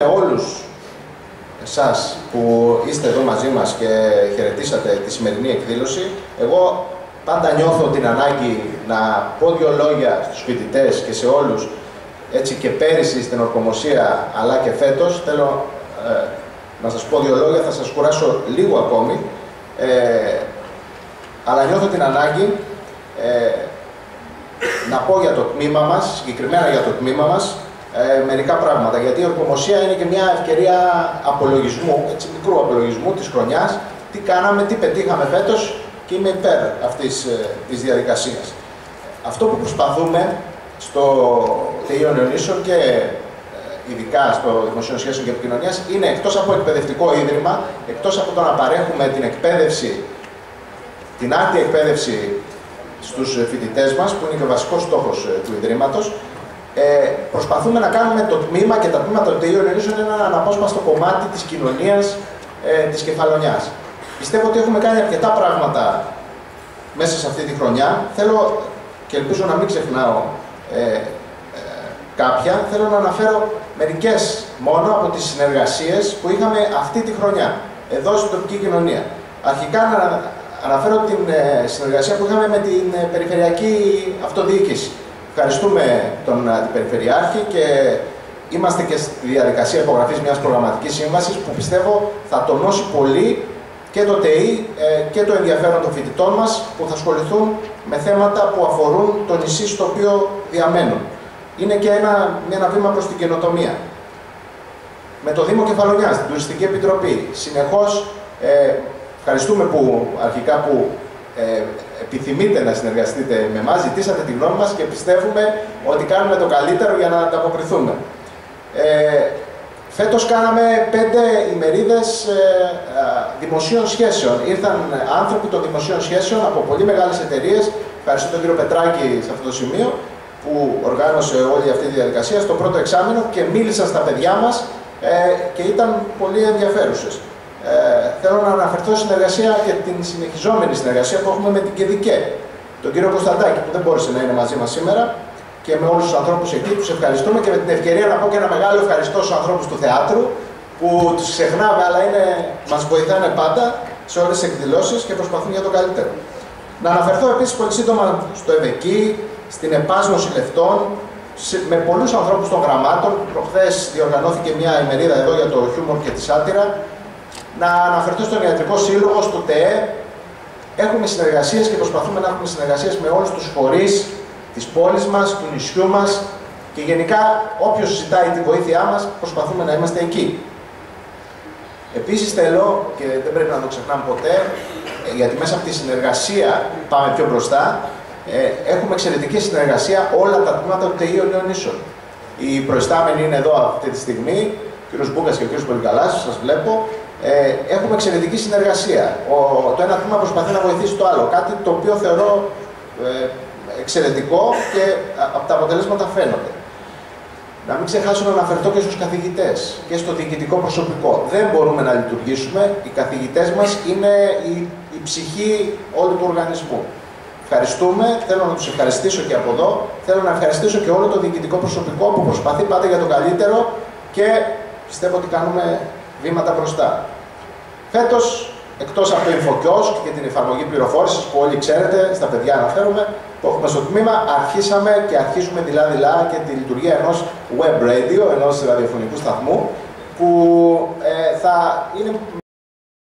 Όλους εσάς που είστε εδώ μαζί μας και χαιρετήσατε τη σημερινή εκδήλωση, εγώ πάντα νιώθω την ανάγκη να πω δύο λόγια στους φοιτητές και σε όλους, έτσι και πέρυσι στην Ορκομοσία αλλά και φέτος. Θέλω να σας πω δύο λόγια, θα σας κουράσω λίγο ακόμη, αλλά νιώθω την ανάγκη να πω για το τμήμα μας, συγκεκριμένα για το τμήμα μας, μερικά πράγματα, γιατί η Ορκομοσία είναι και μια ευκαιρία απολογισμού, έτσι, μικρού απολογισμού της χρονιάς, τι κάναμε, τι πετύχαμε φέτος, και είμαι υπέρ αυτής της διαδικασίας. Αυτό που προσπαθούμε στο ΤΕΙ Νεωνίσων και ειδικά στο Δημοσίων Σχέσεων και Επικοινωνίας είναι, εκτός από εκπαιδευτικό ίδρυμα, εκτός από το να παρέχουμε την εκπαίδευση, την άρτια εκπαίδευση στους φοιτητές μας, που είναι και ο βασικός στόχος του Ιδρύματος, προσπαθούμε να κάνουμε το τμήμα και τα τμήματα του ΤΕΙ Νεωνίσων ένα αναπόσπαστο κομμάτι της κοινωνίας της Κεφαλονιάς. Πιστεύω ότι έχουμε κάνει αρκετά πράγματα μέσα σε αυτή τη χρονιά. Θέλω, και ελπίζω να μην ξεχνάω κάποια, θέλω να αναφέρω μερικές μόνο από τις συνεργασίες που είχαμε αυτή τη χρονιά, εδώ στην τοπική κοινωνία. Αρχικά να αναφέρω την συνεργασία που είχαμε με την Περιφερειακή Αυτοδιοίκηση. Ευχαριστούμε τον Αντιπεριφερειάρχη και είμαστε και στη διαδικασία υπογραφής μιας προγραμματικής σύμβασης που πιστεύω θα τονώσει πολύ και το ΤΕΙ και το ενδιαφέρον των φοιτητών μας που θα ασχοληθούν με θέματα που αφορούν το νησί στο οποίο διαμένουν. Είναι και ένα βήμα προς την καινοτομία. Με το Δήμο Κεφαλονιάς, την Τουριστική Επιτροπή, συνεχώς ευχαριστούμε αρχικά που επιθυμείτε να συνεργαστείτε με εμάς, ζητήσατε τη γνώμη μας και πιστεύουμε ότι κάνουμε το καλύτερο για να ανταποκριθούμε. Φέτος κάναμε 5 ημερίδες δημοσίων σχέσεων. Ήρθαν άνθρωποι των δημοσίων σχέσεων από πολύ μεγάλες εταιρείες. Ευχαριστώ τον κύριο Πετράκη σε αυτό το σημείο που οργάνωσε όλη αυτή τη διαδικασία στο πρώτο εξάμηνο και μίλησαν στα παιδιά μας και ήταν πολύ ενδιαφέρουσες. Θέλω να αναφερθώ στη συνεργασία και την συνεχιζόμενη συνεργασία που έχουμε με την ΚΕΔΙΚΕ. Τον κύριο Κωνσταντάκη που δεν μπόρεσε να είναι μαζί μας σήμερα και με όλους τους ανθρώπους εκεί, τους ευχαριστούμε και με την ευκαιρία να πω και ένα μεγάλο ευχαριστώ στους ανθρώπους του θεάτρου που τους ξεχνάμε αλλά μας βοηθάνε πάντα σε όλες τις εκδηλώσεις και προσπαθούν για το καλύτερο. Να αναφερθώ επίσης πολύ σύντομα στο ΕΒΕΚΙ, στην επάσμωση λεφτών, με πολλούς ανθρώπους των γραμμάτων. Προχθές διοργανώθηκε μια ημερίδα εδώ για το χιούμορ και τη σάτυρα. Να αναφερθώ στον Ιατρικό Σύλλογο, στο ΤΕΕ. Έχουμε συνεργασίες και προσπαθούμε να έχουμε συνεργασίες με όλους τους φορείς της πόλης μας, του νησιού μας και γενικά όποιος ζητάει τη βοήθειά μας προσπαθούμε να είμαστε εκεί. Επίσης θέλω, και δεν πρέπει να το ξεχνάμε ποτέ, γιατί μέσα από τη συνεργασία πάμε πιο μπροστά, έχουμε εξαιρετική συνεργασία όλα τα τμήματα του ΤΕΙ Νεωνίσων. Οι προϊστάμενοι είναι εδώ αυτή τη στιγμή, ο κ. Μπούκας και ο κ. Πολυκαλάς, σας βλέπω. Έχουμε εξαιρετική συνεργασία. Το ένα τμήμα προσπαθεί να βοηθήσει το άλλο, κάτι το οποίο θεωρώ εξαιρετικό και από τα αποτελέσματα φαίνονται. Να μην ξεχάσω να αναφερθώ και στους καθηγητές και στο διοικητικό προσωπικό. Δεν μπορούμε να λειτουργήσουμε. Οι καθηγητές μας είναι η ψυχή όλου του οργανισμού. Ευχαριστούμε, θέλω να τους ευχαριστήσω και από εδώ. Θέλω να ευχαριστήσω και όλο το διοικητικό προσωπικό που προσπαθεί πάντα για το καλύτερο και πιστεύω ότι κάνουμε βήματα μπροστά. Φέτος, εκτός από το InfoKiosk και την εφαρμογή πληροφόρησης που όλοι ξέρετε, στα παιδιά αναφέρομαι, που έχουμε στο τμήμα, αρχίσαμε και αρχίζουμε δειλά-δειλά και τη λειτουργία ενός web radio, ενός ραδιοφωνικού σταθμού, που θα είναι